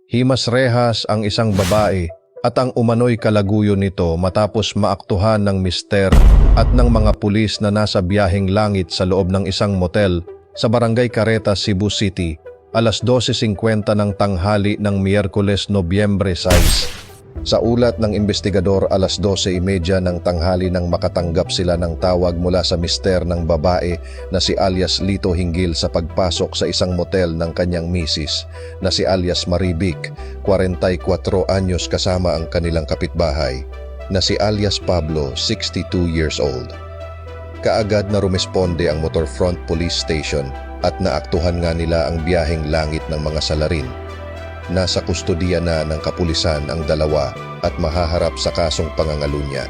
Himas rehas ang isang babae at ang umano'y kalaguyo nito matapos maaktuhan ng mister at ng mga pulis na nasa biyaheng langit sa loob ng isang motel sa Barangay Careta, Cebu City, alas 12:50 ng tanghali ng Miyerkules, Nobyembre 6. Sa ulat ng investigador, alas 12:30 ng tanghali nang makatanggap sila ng tawag mula sa mister ng babae na si alias Lito hinggil sa pagpasok sa isang motel ng kanyang misis na si alias Maribik, 44 anyos kasama ang kanilang kapitbahay na si alias Pablo, 62 years old. Kaagad na rumesponde ang Motorfront Police Station at naaktuhan nga nila ang biyaheng langit ng mga salarin. Nasa kustodiya na ng kapulisan ang dalawa at mahaharap sa kasong pangangalunya.